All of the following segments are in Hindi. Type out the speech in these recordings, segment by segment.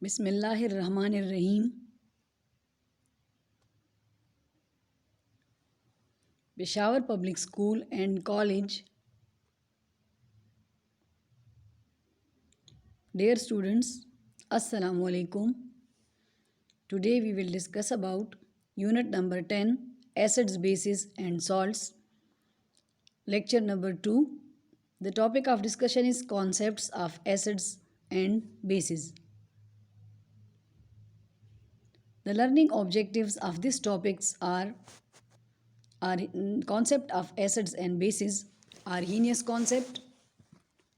बिस्मिल्लाहिर्रहमानिर्रहीम। Peshawar Public School and College. Dear students, Assalamu alaikum. Today we will discuss about unit number 10, acids, bases and salts. Lecture number 2. The topic of discussion is concepts of acids and bases. The learning objectives of these topics are concept of acids and bases, Arrhenius concept,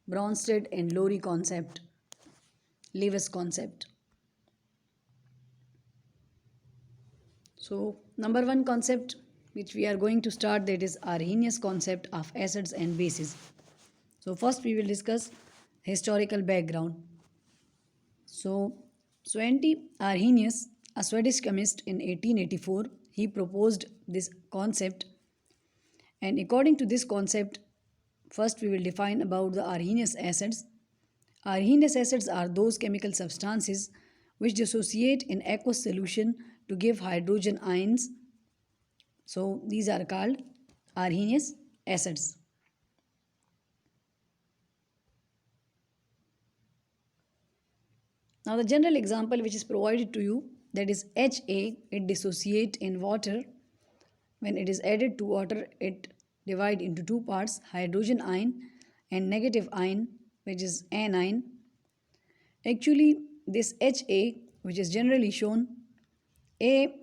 Bronsted and Lowry concept, Lewis concept. So, number one concept which we are going to start, that is Arrhenius concept of acids and bases. So, first we will discuss historical background. So, Svante Arrhenius, a Swedish chemist in 1884, he proposed this concept, and according to this concept, first we will define about the Arrhenius acids. Arrhenius acids are those chemical substances which dissociate in aqueous solution to give hydrogen ions. So these are called Arrhenius acids. Now the general example which is provided to you, that is HA, it dissociate in water. When it is added to water, it divide into two parts, hydrogen ion and negative ion, which is anion. Actually, this HA, which is generally shown, A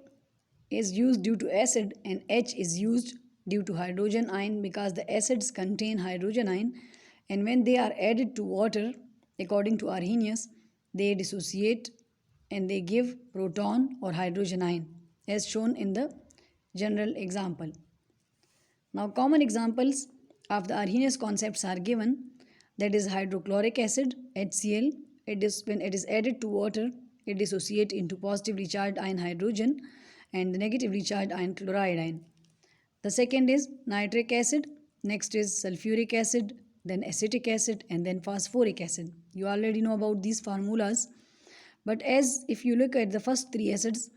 is used due to acid and H is used due to hydrogen ion, because the acids contain hydrogen ion, and when they are added to water, according to Arrhenius, they dissociate and they give proton or hydrogen ion, as shown in the general example. Now, common examples of the Arrhenius concepts are given, that is hydrochloric acid, HCl. When it is added to water, it dissociates into positively charged ion hydrogen and the negatively charged ion chloride ion. The second is nitric acid, next is sulfuric acid, then acetic acid, and then phosphoric acid. You already know about these formulas, but as if you look at the first three acids,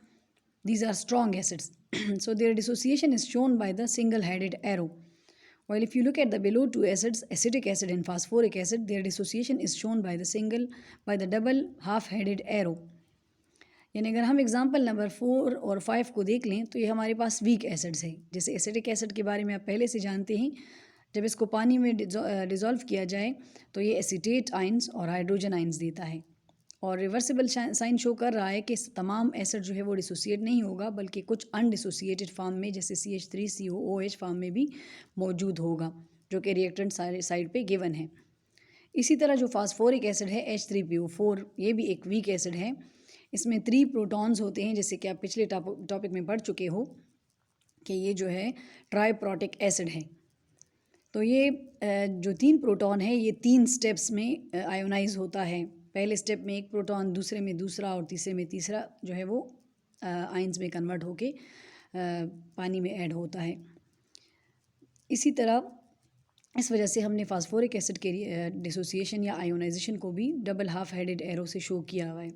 these are strong acids. So their dissociation is shown by the single-headed arrow. While if you look at the below two acids, acetic acid and phosphoric acid, their dissociation is shown by the double half-headed arrow. यानी अगर हम एग्जाम्पल नंबर 4 और 5 को देख लें तो ये हमारे पास वीक एसिड्स हैं. जैसे एसिटिक एसिड के बारे में आप पहले से जानते हैं, जब इसको पानी में डिज़ोल्व किया जाए तो ये एसीटेट आइंस और हाइड्रोजन आइंस देता है, और रिवर्सिबल साइन शो कर रहा है कि तमाम एसिड जो है वो डिसोसिएट नहीं होगा, बल्कि कुछ अनडिसोसिएटेड फॉर्म में जैसे CH3COOH फॉर्म में भी मौजूद होगा, जो कि रिएक्टेंट साइड पे गिवन है. इसी तरह जो फास्फोरिक एसिड है H3PO4, ये भी एक वीक एसिड है. इसमें 3 प्रोटॉन्स होते हैं, जैसे कि आप पिछले टॉपिक में पढ़ चुके हो कि ये जो है ट्राइप्रोटिक एसिड है. तो ये जो 3 प्रोटॉन है ये 3 स्टेप्स में आयोनाइज होता है. पहले स्टेप में एक प्रोटॉन, दूसरे में दूसरा और तीसरे में तीसरा जो है वो आइंस में कन्वर्ट होके पानी में ऐड होता है. इसी तरह इस वजह से हमने फास्फोरिक एसिड के डिसोसिएशन या आयोनाइजेशन को भी डबल हाफ हेडेड एरो से शो किया हुआ है.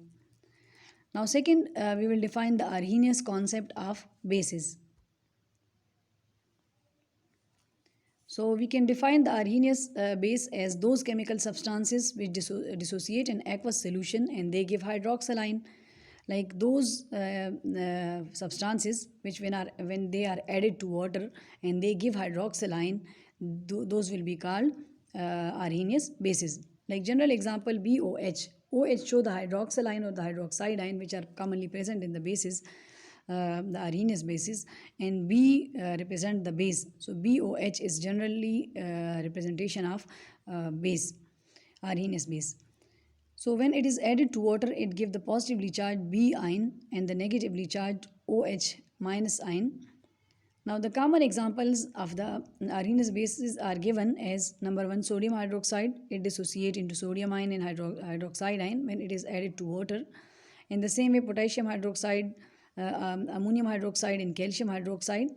Now second, we will define the Arrhenius concept of bases. So we can define the Arrhenius base as those chemical substances which dissociate in aqueous solution and they give hydroxyl ion. Like those substances which when they are added to water and they give hydroxyl ion, those will be called Arrhenius bases. Like general example, BOH. OH show the hydroxyl ion or the hydroxide ion which are commonly present in the bases, the Arrhenius bases, and B represent the base. So BOH is generally representation of base, Arrhenius base. So when it is added to water, it gives the positively charged B ion and the negatively charged OH minus ion. Now the common examples of the Arrhenius bases are given as number 1, sodium hydroxide. It dissociates into sodium ion and hydroxide ion when it is added to water. In the same way, potassium hydroxide, ammonium hydroxide and calcium hydroxide.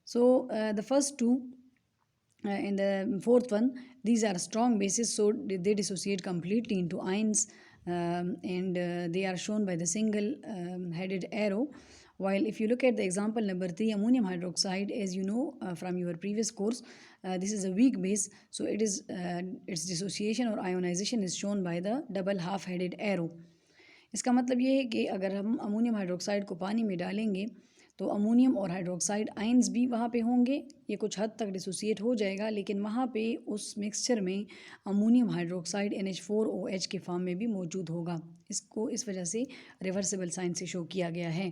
So the first two and the fourth one, these are strong bases, so they dissociate completely into ions and they are shown by the single headed arrow. While if you look at the example number 3, ammonium hydroxide, as you know from your previous course, this is a weak base, so it is its dissociation or ionization is shown by the double half headed arrow. इसका मतलब ये है कि अगर हम अमोनियम हाइड्रोक्साइड को पानी में डालेंगे तो अमोनियम और हाइड्रोक्साइड आयंस भी वहाँ पे होंगे, ये कुछ हद तक डिसोसिएट हो जाएगा, लेकिन वहाँ पे उस मिक्सचर में अमोनियम हाइड्रोक्साइड NH4OH के फॉर्म में भी मौजूद होगा। इसको इस वजह से रिवर्सिबल साइन से शो किया गया है।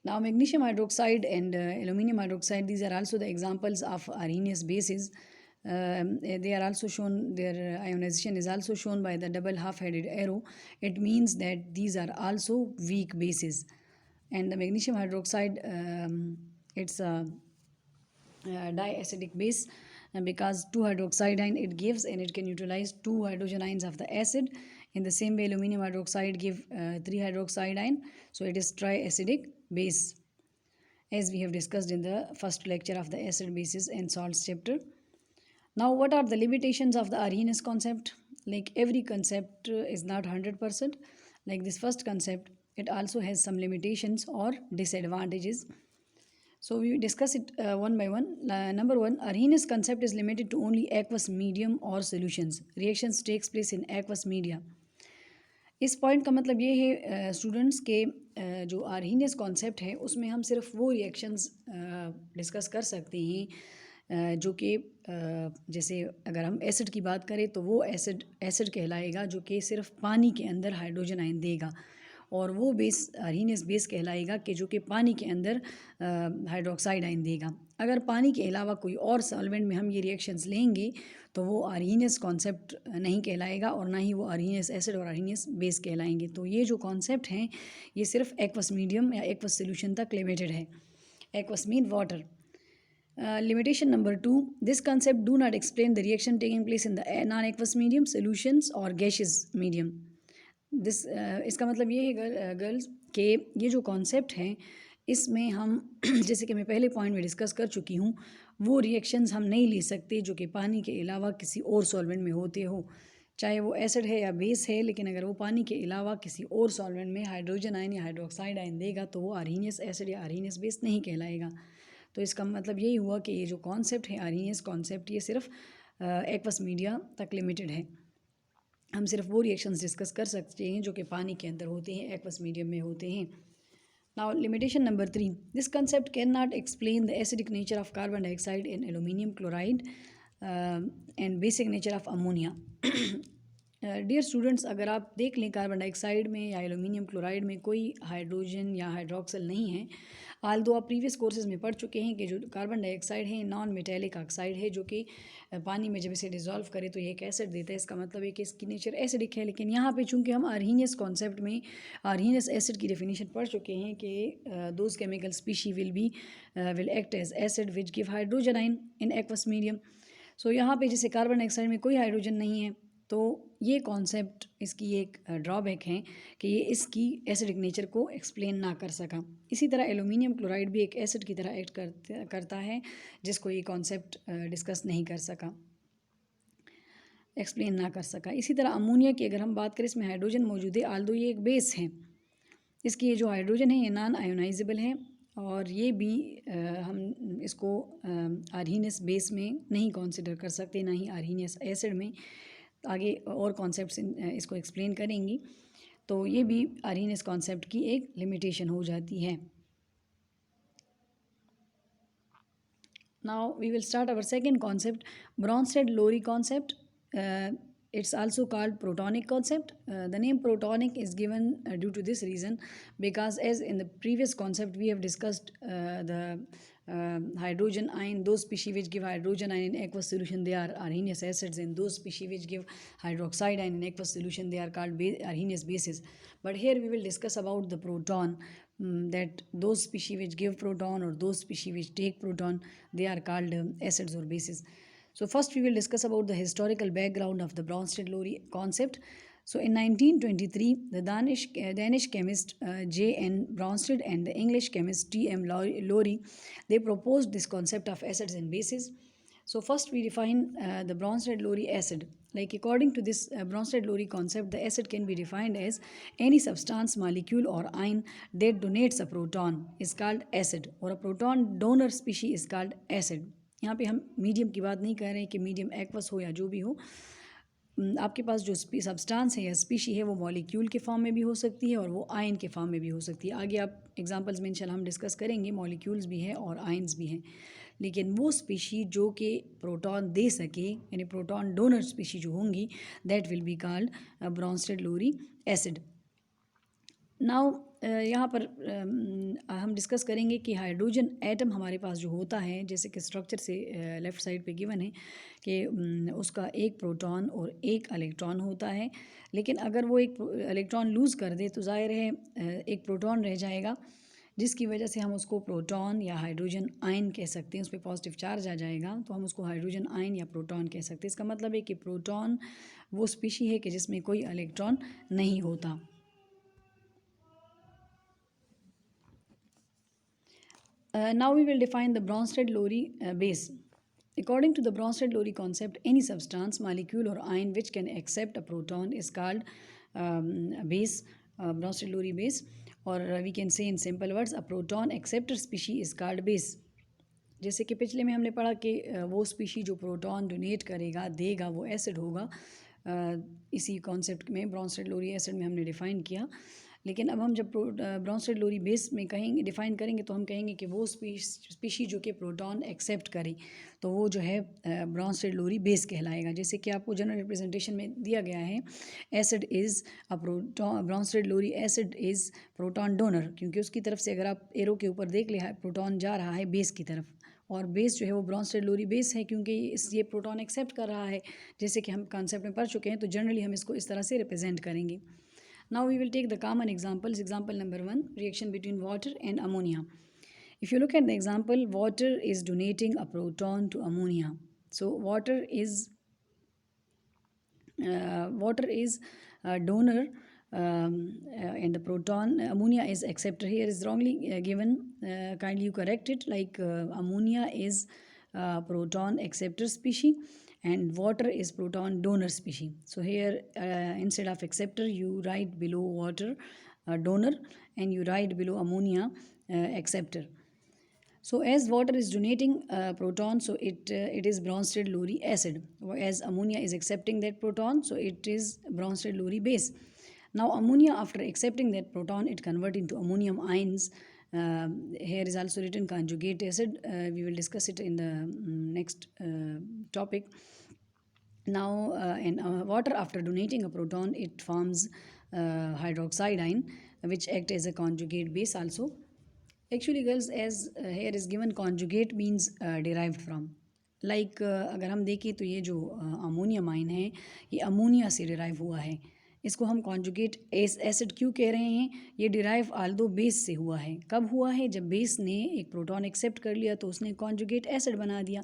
Now magnesium hydroxide and aluminum hydroxide, these are also the examples of Arrhenius bases. They are also shown, their ionization is also shown by the double half-headed arrow. It means that these are also weak bases. And the magnesium hydroxide, it's a diacidic base because 2 hydroxide ion it gives, and it can neutralize 2 hydrogen ions of the acid. In the same way, aluminum hydroxide give 3 hydroxide ion, so it is triacidic base, as we have discussed in the first lecture of the acid bases and salts chapter. Now, what are the limitations of the Arrhenius concept? Like every concept is not 100%. Like this first concept, it also has some limitations or disadvantages. So we discuss it one by one. Number 1, Arrhenius concept is limited to only aqueous medium or solutions. Reactions takes place in aqueous media. इस पॉइंट का मतलब ये है स्टूडेंट्स के जो आर्हीनियस कॉन्सेप्ट है उसमें हम सिर्फ वो रिएक्शंस डिस्कस कर सकते हैं जो कि जैसे अगर हम एसिड की बात करें तो वो एसिड कहलाएगा जो कि सिर्फ पानी के अंदर हाइड्रोजन आयन देगा, और वो बेस आर्हीनियस बेस कहलाएगा कि जो कि पानी के अंदर हाइड्रोक्साइड आयन देगा। अगर पानी के अलावा कोई और सॉल्वेंट में हम ये रिएक्शंस लेंगे तो वो आर्हीनियस कॉन्सेप्ट नहीं कहलाएगा, और ना ही वो आर्हीनियस एसिड और आर्हीनियस बेस कहलाएंगे। तो ये जो कॉन्सेप्ट हैं ये सिर्फ एक्वस मीडियम या एक्वस सोल्यूशन तक लिमिटेड है। Aqueous mean water. Limitation number 2, this concept do not explain the reaction taking place in the non-aqueous medium, solutions or gaseous medium. इसका मतलब ये है गर्ल्स कि ये जो कॉन्सेप्ट हैं इसमें हम जैसे कि मैं पहले पॉइंट में डिस्कस कर चुकी हूँ, वो रिएक्शंस हम नहीं ले सकते जो कि पानी के अलावा किसी और सॉल्वेंट में होते हो, चाहे वो एसिड है या बेस है, लेकिन अगर वो पानी के अलावा किसी और सॉल्वेंट में हाइड्रोजन आयन या हाइड्रोक्साइड आयन देगा तो वो आर्हीनियस एसिड या आर्हीनियस बेस नहीं कहलाएगा। तो इसका मतलब यही हुआ कि ये जो कॉन्सेप्ट है आर्हीनियस कॉन्सेप्ट ये सिर्फ एक्वस मीडिया तक लिमिटेड है। हम सिर्फ वो रिएक्शंस डिस्कस कर सकते हैं जो कि पानी के अंदर होते हैं, एक्वस मीडियम में होते हैं। Now limitation number 3, this concept can not explain the acidic nature of carbon dioxide in aluminium chloride and basic nature of ammonia. Dear students, अगर आप देख लें कार्बन डाइऑक्साइड में या एल्यूमिनियम क्लोराइड में कोई हाइड्रोजन या हाइड्रोक्सल नहीं है, आल्दो आप प्रीवियस कोर्सेज में पढ़ चुके हैं कि जो कार्बन डाइऑक्साइड है नॉन मेटेलिक ऑक्साइड है जो कि पानी में जब इसे डिज़ोल्व करे तो ये एक एसिड देता है। इसका मतलब है कि इसकी नेचर एसिडिक है, लेकिन यहाँ पे चूंकि हम आर्हीनियस कॉन्सेप्ट में आर्हीनियस एसिड की डेफिनेशन पढ़ चुके हैं कि those chemical species will act as acid which give hydrogen ion in aqueous medium. So यहाँ पे जैसे कार्बन डाइऑक्साइड में कोई हाइड्रोजन नहीं है तो ये कॉन्सेप्ट इसकी एक ड्रॉबैक है कि ये इसकी एसिडिक नेचर को एक्सप्लेन ना कर सका। इसी तरह एल्यूमिनियम क्लोराइड भी एक एसिड की तरह एक्ट करता है जिसको ये कॉन्सेप्ट डिस्कस नहीं कर सका, एक्सप्लेन ना कर सका। इसी तरह अमोनिया की अगर हम बात करें, इसमें हाइड्रोजन मौजूद है, आल्दो ये एक बेस है, इसकी ये जो हाइड्रोजन है ये नॉन आयोनाइजेबल है, और ये भी हम इसको आर्हीनियस बेस में नहीं कंसिडर कर सकते, ना ही आर्हीनियस एसिड में। आगे और कॉन्सेप्ट्स इसको एक्सप्लेन करेंगी, तो ये भी आर्हीनियस कॉन्सेप्ट की एक लिमिटेशन हो जाती है। Now we will start our second concept, Bronsted Lowry concept. It's also called protonic concept. The name protonic is given due to this reason because as in the previous concept we have discussed the hydrogen ion, those species which give hydrogen ion in aqueous solution they are Arrhenius acids, and those species which give hydroxide ion in aqueous solution they are called Arrhenius bases. But here we will discuss about the proton, that those species which give proton or those species which take proton they are called acids or bases. So first we will discuss about the historical background of the Bronsted-Lowry concept. So in 1923, the Danish chemist J.N. Bronsted and the English chemist T.M. Lowry, they proposed this concept of acids and bases. So first we define the Bronsted-Lowry acid. Like according to this Bronsted-Lowry concept, the acid can be defined as any substance, molecule or ion that donates a proton is called acid, or a proton donor species is called acid. यहाँ पे हम मीडियम की बात नहीं कर रहे हैं कि मीडियम एक्वस हो या जो भी हो, आपके पास जो सब्सटेंस है या स्पीशी है वो मॉलिक्यूल के फॉर्म में भी हो सकती है और वो आयन के फॉर्म में भी हो सकती है. आगे आप एग्जांपल्स में इंशाल्लाह हम डिस्कस करेंगे. मॉलिक्यूल्स भी हैं और आयन्स भी हैं, लेकिन वो स्पीशी जो कि प्रोटॉन दे सके, यानी प्रोटॉन डोनर स्पीशी जो होंगी, that will be called Bronsted Lowry acid. Now यहाँ पर हम डिस्कस करेंगे कि हाइड्रोजन एटम हमारे पास जो होता है, जैसे कि स्ट्रक्चर से लेफ़्ट साइड पे गिवन है कि उसका एक प्रोटॉन और एक इलेक्ट्रॉन होता है, लेकिन अगर वो एक इलेक्ट्रॉन लूज़ कर दे तो ज़ाहिर है एक प्रोटॉन रह जाएगा, जिसकी वजह से हम उसको प्रोटॉन या हाइड्रोजन आयन कह सकते हैं. उस पर पॉजिटिव चार्ज आ जाएगा तो हम उसको हाइड्रोजन आयन या प्रोटॉन कह सकते हैं. इसका मतलब है कि प्रोटॉन वो स्पीशी है कि जिसमें कोई इलेक्ट्रॉन नहीं होता. Now we will define the Bronsted-Lowry base. According to the Bronsted-Lowry concept, any substance, molecule or ion which can accept a proton is called a base, Bronsted-Lowry base, or we can say in simple words, a proton acceptor species is called base. जैसे कि पिछले में हमने पढ़ा कि वो स्पीशी जो प्रोटॉन डोनेट करेगा, देगा, वो एसिड होगा. इसी कॉन्सेप्ट में ब्रॉन्स्टेड-लोरी एसिड में हमने डिफ़ाइन किया. लेकिन अब हम जब ब्रॉन्स्टेड-लोरी बेस में कहेंगे, डिफ़ाइन करेंगे, तो हम कहेंगे कि वो स्पीशी जो कि प्रोटॉन एक्सेप्ट करे, तो वो जो है ब्रॉन्स्टेड-लोरी बेस कहलाएगा. जैसे कि आपको जनरल रिप्रेजेंटेशन में दिया गया है, acid is a proton, Bronsted Lowry acid is proton donor, क्योंकि उसकी तरफ से अगर आप एरो के ऊपर देख ले, प्रोटॉन जा रहा है बेस की तरफ, और बेस जो है वो ब्रॉन्स्टेड-लोरी बेस है क्योंकि ये प्रोटॉन एक्सेप्ट कर रहा है. जैसे कि हम कॉन्सेप्ट में पढ़ चुके हैं, तो जनरली हम इसको इस तरह से रिप्रेजेंट करेंगे. Now we will take the common examples. Example number 1, reaction between water and ammonia. If you look at the example, water is donating a proton to ammonia. So water is a donor, and the proton ammonia is acceptor. Here is wrongly given. Kindly you correct it. Like ammonia is proton acceptor species and water is proton donor species. So here instead of acceptor you write below water donor and you write below ammonia acceptor. So as water is donating proton, so it is Bronsted-Lowry acid. As ammonia is accepting that proton, so it is Bronsted-Lowry base. Now ammonia, after accepting that proton, it convert into ammonium ions. Here is also written conjugate acid. We will discuss it in the next topic. Now in water, after donating a proton, it forms hydroxide ion, which act as a conjugate base also. Actually girls, as here is given, conjugate means derived from. Like अगर हम देखें तो ये जो अमोनियम आयन है, ये अमोनिया से डिराइव हुआ है. इसको हम कॉन्जुगेट एसिड क्यों कह रहे हैं? ये डिराइव आल्दो बेस से हुआ है. कब हुआ है? जब बेस ने एक प्रोटॉन एक्सेप्ट कर लिया तो उसने कॉन्जुगेट एसिड बना दिया.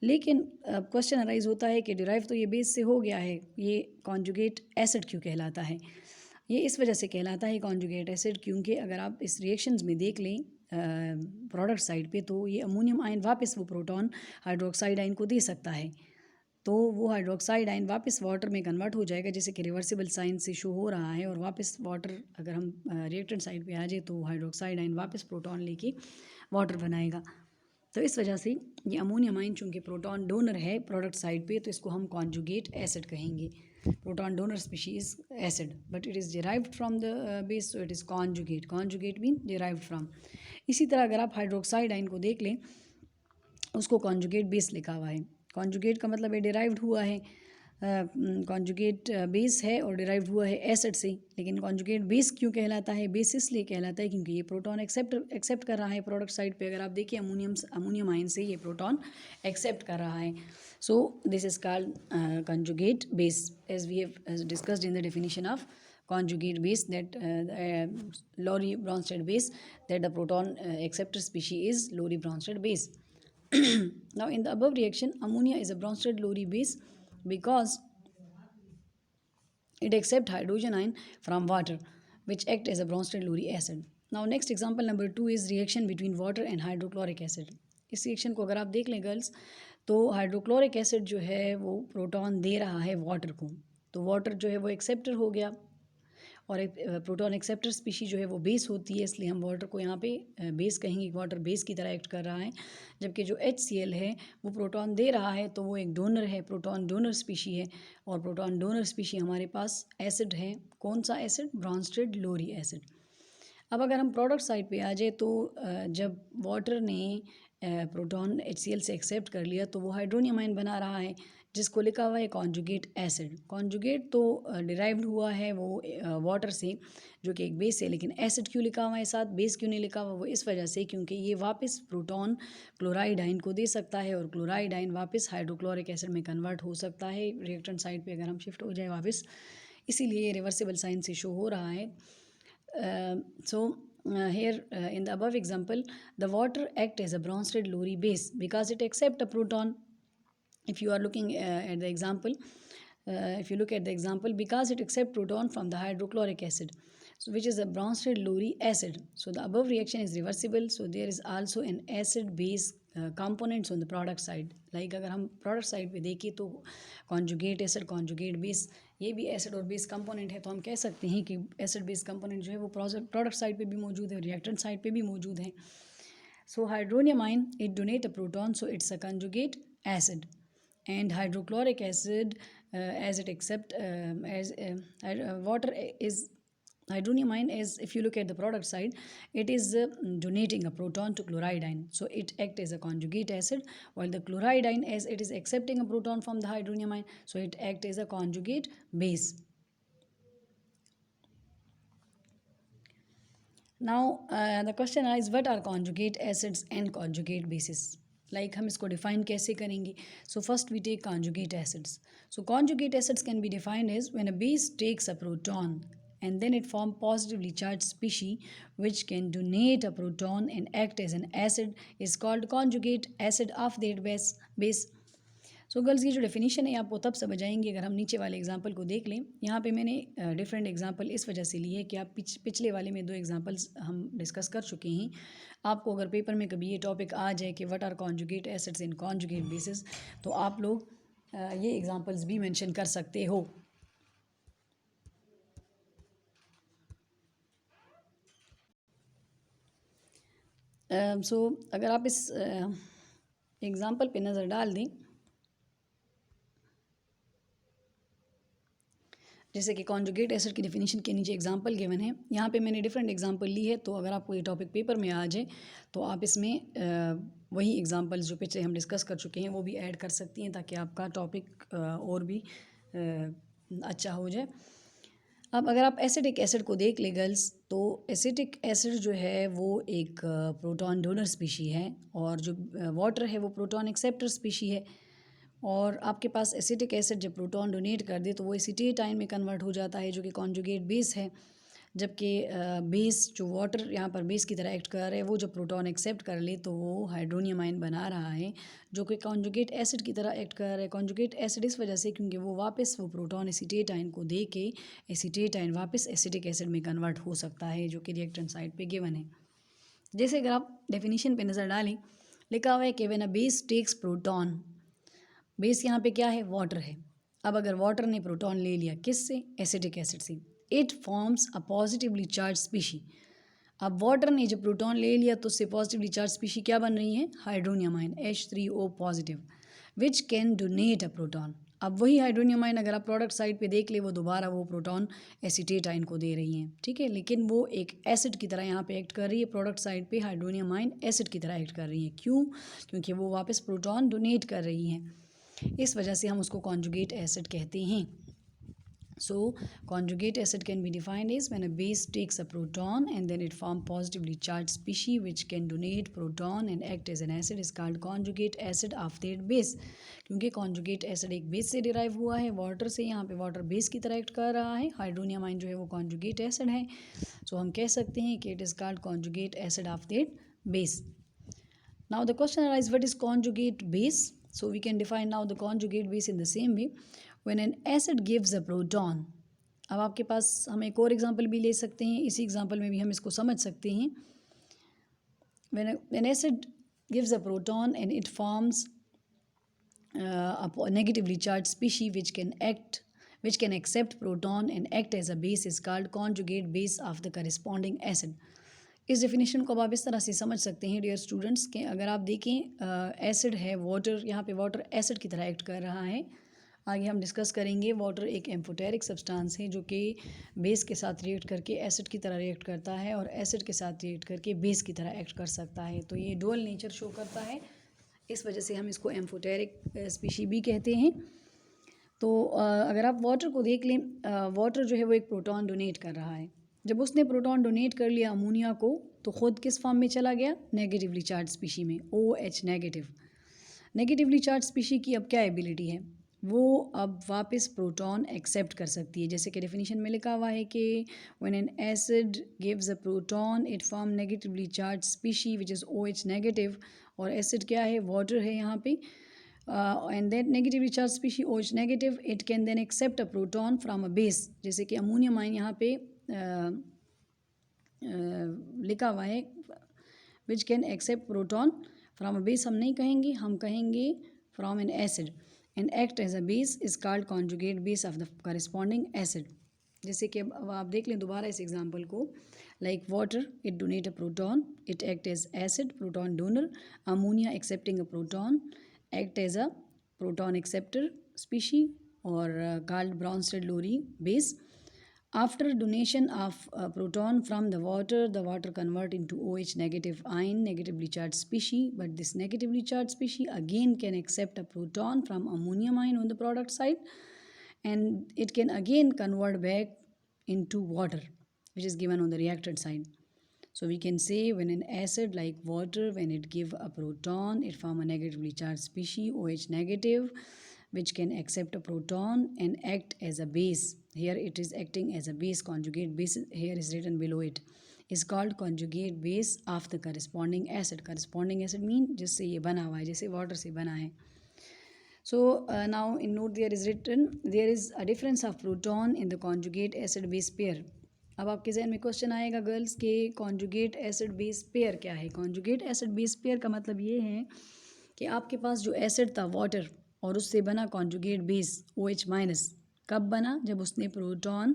लेकिन क्वेश्चन अराइज होता है कि डिराइव तो ये बेस से हो गया है, ये कॉन्जुगेट एसिड क्यों कहलाता है? ये इस वजह से कहलाता है कॉन्जुगेट एसिड क्योंकि अगर आप इस रिएक्शंस में देख लें प्रोडक्ट साइड पे, तो ये अमोनियम आयन वापस वो प्रोटॉन हाइड्रोक्साइड आयन को दे सकता है. तो वो हाइड्रोक्साइड आयन वापस वाटर में कन्वर्ट हो जाएगा, जैसे कि रिवर्सिबल साइन से शो हो रहा है. और वापस वाटर, अगर हम रिएक्टेंट साइड पे आ जाए तो हाइड्रोक्साइड आयन वापस प्रोटॉन लेके वाटर बनाएगा. तो इस वजह से ये अमोनियम आयन चूँकि प्रोटॉन डोनर है प्रोडक्ट साइड पे, तो इसको हम कॉन्जुगेट एसिड कहेंगे. Proton donor species acid, but it is derived from the base, so it is conjugate. Conjugate mean derived from. इसी तरह अगर आप हाइड्रोक्साइड आयन को देख लें, उसको कॉन्जुगेट बेस लिखा हुआ है. कॉन्जुगेट का मतलब है डिराइव्ड हुआ है. कॉन्जुगेट बेस है और डिराइव्ड हुआ है एसिड से. लेकिन कॉन्जुगेट बेस क्यों कहलाता है? बेस इसलिए कहलाता है क्योंकि ये प्रोटॉन एक्सेप्ट कर रहा है प्रोडक्ट साइड पे. अगर आप देखिए अमोनियम आयन से ये प्रोटॉन एक्सेप्ट कर रहा है. So this is called conjugate base, as we have discussed in the definition of conjugate base, that Lowry Bronsted base, that the proton acceptor species is Lowry Bronsted base. Now in the above reaction, ammonia is a Bronsted-Lowry base because it accepts hydrogen ion from water, which act as a Bronsted-Lowry acid. Now next example number 2 is reaction between water and hydrochloric acid. इस रिएक्शन को अगर आप देख लें गर्ल्स, तो हाइड्रोक्लोरिक एसिड जो है वो प्रोटॉन दे रहा है वाटर को, तो वाटर जो है वो एक्सेप्टर हो गया, और एक प्रोटॉन एक्सेप्टर स्पीशी जो है वो बेस होती है, इसलिए हम वाटर को यहाँ पे बेस कहेंगे, वाटर बेस की तरह एक्ट कर रहा है। जबकि जो HCl है वो प्रोटॉन दे रहा है, तो वो एक डोनर है, प्रोटॉन डोनर स्पीशी है, और प्रोटॉन डोनर स्पीशी हमारे पास एसिड है। कौन सा एसिड? ब्रॉन्स्टेड लोरी एसिड। अब अगर हम प्रोडक्ट साइड पे आ जाए तो जब वाटर ने प्रोटॉन HCl से एक्सेप्ट कर लिया तो वो हाइड्रोनियम आयन बना रहा है, जिसको लिखा हुआ है कॉन्जुगेट एसिड। कॉन्जुगेट तो डिराइव्ड हुआ है वो वाटर से, जो कि एक बेस है, लेकिन एसिड क्यों लिखा हुआ है साथ, बेस क्यों नहीं लिखा हुआ? वो इस वजह से क्योंकि ये वापस प्रोटॉन क्लोराइड आयन को दे सकता है, और क्लोराइड आयन वापस हाइड्रोक्लोरिक एसिड में कन्वर्ट हो सकता है रिएक्टेंट साइड पे अगर हम शिफ्ट हो जाए वापस, इसीलिए ये रिवर्सिबल साइन से शो हो रहा है। Here in the above example, the water act as a Bronsted Lowry base because it accept a proton. If you are looking at the example, if you look at the example, because it accept proton from the hydrochloric acid, so which is a Bronsted Lowry acid. So the above reaction is reversible. So there is also an acid base components on the product side. Like अगर हम product side पे देखें तो conjugate acid, conjugate base, ये भी एसिड और बेस कंपोनेंट है, तो हम कह सकते हैं कि एसिड बेस कंपोनेंट जो है वो प्रोडक्ट साइड पे भी मौजूद है, रिएक्टेंट साइड पे भी मौजूद है। So hydronium ion it donate a proton, so it's a conjugate acid, and hydrochloric acid as it accept as water is hydronium ion. As if you look at the product side, it is donating a proton to chloride ion, so it acts as a conjugate acid, while the chloride ion, as it is accepting a proton from the hydronium ion, so it acts as a conjugate base. Now the question is, what are conjugate acids and conjugate bases? Like हम इसको define कैसे करेंगे? So first we take conjugate acids. So conjugate acids can be defined as when a base takes a proton and then it form positively charged species which can donate a proton and act as an acid is called conjugate acid of that base. So girls की जो डेफिनेशन है आप वो तब समझ आएंगे अगर हम नीचे वाले एग्जांपल को देख लें। यहाँ पे मैंने डिफरेंट एग्जांपल इस वजह से लिए कि आप पिछले वाले में 2 एग्जांपल्स हम डिस्कस कर चुके हैं। आपको अगर पेपर में कभी ये टॉपिक आ जाए कि what are conjugate acids in conjugate bases, तो आप लोग ये एग्जांपल्स भी मेंशन कर सकते हो। सो अगर आप इस एग्ज़ाम्पल पे नज़र डाल दें, जैसे कि कॉन्जुगेट एसिड की डेफिनेशन के नीचे एग्जांपल गिवन है, यहाँ पे मैंने डिफरेंट एग्जांपल ली है, तो अगर आपको ये टॉपिक पेपर में आ जाए तो आप इसमें वही एग्जांपल्स जो पिछले हम डिस्कस कर चुके हैं वो भी ऐड कर सकती हैं, ताकि आपका टॉपिक और भी अच्छा हो जाए। अब अगर आप एसिटिक एसिड को देख ले गर्ल्स, तो एसिटिक एसिड जो है वो एक प्रोटॉन डोनर स्पीशी है, और जो वाटर है वो प्रोटॉन एक्सेप्टर स्पीशी है। और आपके पास एसिटिक एसिड जब प्रोटॉन डोनेट कर दे तो वो एसीटेट आयन में कन्वर्ट हो जाता है, जो कि कॉन्जुगेट बेस है। जबकि बेस जो वाटर यहाँ पर बेस की तरह एक्ट कर रहा है, वो जब प्रोटॉन एक्सेप्ट कर ले तो वो हाइड्रोनियम आयन बना रहा है, जो कि कॉन्जुगेट एसिड की तरह एक्ट कर रहा है। कॉन्जुगेट एसिड इस वजह से क्योंकि वो वापस वो प्रोटॉन एसीटेट आयन को दे के एसीटेट आयन वापस एसिटिक एसिड में कन्वर्ट हो सकता है, जो कि रिएक्टेंट साइड पे गिवन है। जैसे अगर आप डेफिनेशन पे नज़र डालें, लिखा हुआ है कि when a base takes proton, base यहाँ पे क्या है? वाटर है। अब अगर वाटर ने प्रोटॉन ले लिया किससे? एसिटिक एसिड से, it forms a positively charge species. अब वाटर ने जब प्रोटॉन ले लिया तो उससे पॉजिटिवली चार्ज स्पीशी क्या बन रही है? Hydronium ion H3O positive, which can donate a proton. अब वही हाइड्रोनियम आयन अगर आप प्रोडक्ट साइड पे देख ले, वो दोबारा वो प्रोटॉन एसीटेट आयन को दे रही हैं, ठीक है, लेकिन वो एक एसिड की तरह यहाँ पे एक्ट कर रही है। प्रोडक्ट साइड पे हाइड्रोनियम आयन एसिड की तरह एक्ट कर रही है। क्यों? क्योंकि वो वापस प्रोटॉन डोनेट कर रही हैं, इस वजह से हम उसको कॉन्जुगेट एसिड कहते हैं। So conjugate acid can be defined as when a base takes a proton and then it form positively charged species which can donate proton and act as an acid is called conjugate acid of that base। क्योंकि conjugate acid एक बेस से डिराइव हुआ है, वाटर से, यहाँ पे वाटर बेस की तरह एक्ट कर रहा है, हाइड्रोनियम आयन जो है वो conjugate acid है। So हम कह सकते हैं कि it is called conjugate acid of that base। Now the question arises, what is conjugate base? So we can define now the conjugate base in the same way. When an acid gives a proton, अब आपके पास हम एक और एग्जांपल भी ले सकते हैं, इसी एग्जांपल में भी हम इसको समझ सकते हैं। When an acid gives a proton and it forms a negatively charged species which can accept proton and act as a base is called conjugate base of the corresponding acid. इस डेफिनेशन को अब आप इस तरह से समझ सकते हैं डियर स्टूडेंट्स कि अगर आप देखें एसिड है वाटर, यहाँ पे वाटर एसिड की तरह एक्ट कर रहा है. आगे हम डिस्कस करेंगे. वाटर एक एम्फोटेरिक सब्सटेंस है जो कि बेस के साथ रिएक्ट करके एसिड की तरह रिएक्ट करता है और एसिड के साथ रिएक्ट करके बेस की तरह एक्ट कर सकता है. तो ये डुअल नेचर शो करता है, इस वजह से हम इसको एम्फोटेरिक स्पीशी भी कहते हैं. तो अगर आप वाटर को देख लें, वाटर जो है वो एक प्रोटॉन डोनेट कर रहा है. जब उसने प्रोटॉन डोनेट कर लिया अमोनिया को तो ख़ुद किस फॉर्म में चला गया, नेगेटिवली चार्ज स्पीशी में, OH negative. Negatively charge species की अब क्या एबिलिटी है, वो अब वापस प्रोटॉन एक्सेप्ट कर सकती है. जैसे कि डेफिनेशन में लिखा हुआ है कि when an acid gives a proton it form negatively charge species which is OH negative. और एसिड क्या है, वाटर है यहाँ पे. And that negatively charged species OH negative, it can then accept a proton from a base. जैसे कि अमोनियम आयन यहाँ पे लिखा हुआ है which can accept proton from a base. हम नहीं कहेंगे, हम कहेंगे from an acid and act as a base is called conjugate base of the corresponding acid. जैसे कि अब आप देख लें दोबारा इस एग्जांपल को. Like water, it donate a proton, it act as acid, proton donor. Ammonia accepting a proton, act as a proton acceptor species or called Bronsted-Lowry base. After donation of proton from the water convert into OH negative ion, negatively charged species. But this negatively charged species again can accept a proton from ammonium ion on the product side, and it can again convert back into water, which is given on the reactant side. So we can say when an acid like water, when it give a proton, it form a negatively charged species, OH negative, which can accept a proton and act as a base. Here it is acting as a base, conjugate base, here is written below it, is called conjugate base of the corresponding acid. Corresponding acid mean जिससे ये बना हुआ है, जैसे water से बना है. So now in note there is written, there is a difference of proton in the conjugate acid base pair. अब आपके जहन में क्वेश्चन आएगा गर्ल्स के कॉन्जुगेट एसिड बेस पेयर क्या है. कॉन्जुगेट एसिड बेस पेयर का मतलब ये है कि आपके पास जो एसिड था वाटर और उससे बना कॉन्जुगेट बेस OH माइनस, कब बना, जब उसने प्रोटॉन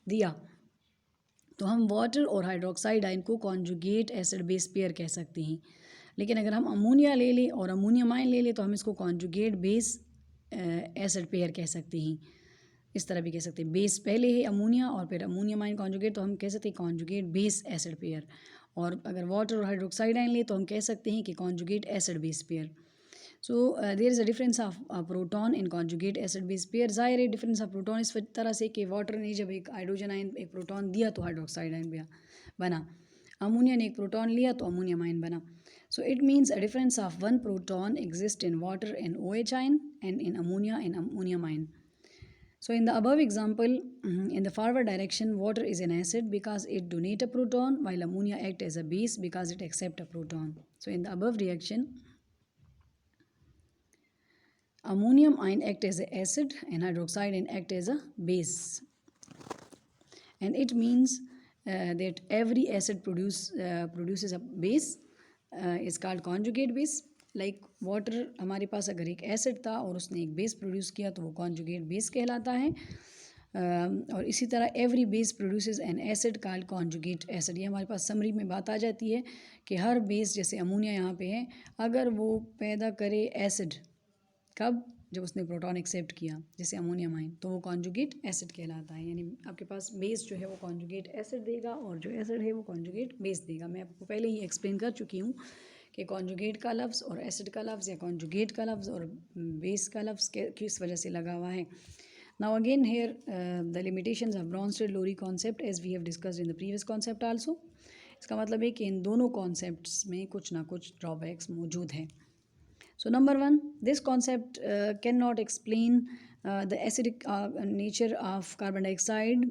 दिया. तो हम वाटर और हाइड्रोक्साइड आयन को कॉन्जुगेट एसिड बेस पेयर कह सकते हैं. लेकिन अगर हम अमोनिया ले लें और अमोनियम आयन ले लें तो हम इसको कॉन्जुगेट बेस एसिड पेयर कह सकते हैं. इस तरह भी कह सकते हैं, बेस पहले है अमोनिया और फिर अमोनियम आयन कॉन्जुगेट, तो हम कह सकते हैं कॉन्जुगेट बेस एसिड पेयर. और अगर वाटर और हाइड्रोक्साइड आयन ले तो हम कह सकते हैं कि conjugate acid base pair. So there is a difference of proton in conjugate acid base pair. ज़ाहिर है डिफरेंस ऑफ प्रोटॉन इस तरह से कि वाटर ने जब एक हाइड्रोजन आयन एक प्रोटॉन दिया तो हाइड्रोक्साइड आयन बना, अमोनिया ने एक प्रोटॉन लिया तो अमोनियम आयन बना. So it means a difference of one proton exists in water and OH ion and in ammonia and ammonium ion. So in the above example, in the forward direction, water is an acid because it donate a proton, while ammonia act as a base because it accept a proton. So in the above reaction, ammonium ion act as an acid and hydroxide ion act as a base. And it means that every acid produces a base is called conjugate base. Like water हमारे पास अगर एक एसिड था और उसने एक बेस प्रोड्यूस किया तो वो कॉन्जुगेट बेस कहलाता है. और इसी तरह every base produces N acid called conjugate acid. ये हमारे पास समरी में बात आ जाती है कि हर बेस, जैसे अमोनिया यहाँ पे है, अगर वो पैदा करे एसिड, कब, जब उसने प्रोटॉन एक्सेप्ट किया, जैसे अमोनियम आयन, तो वो कॉन्जुगेट एसिड कहलाता है. यानी आपके पास बेस जो है वो कॉन्जुगेट एसिड देगा और जो एसिड है वो कॉन्जुगेट बेस देगा. मैं आपको पहले ही एक्सप्लेन कर चुकी हूँ कि कॉन्जुगेट का लफ्ज़ और एसिड का लफ्ज़ या कॉन्जुगेट का लफ्ज़ और बेस का लफ्ज़ किस वजह से लगा हुआ है. Now again here the limitations of Bronsted Lowry concept as we have discussed in the previous concept also. इसका मतलब है कि इन दोनों कॉन्सेप्ट्स में कुछ ना कुछ ड्रॉबैक्स मौजूद हैं. So number one, this concept cannot explain the acidic nature of carbon dioxide,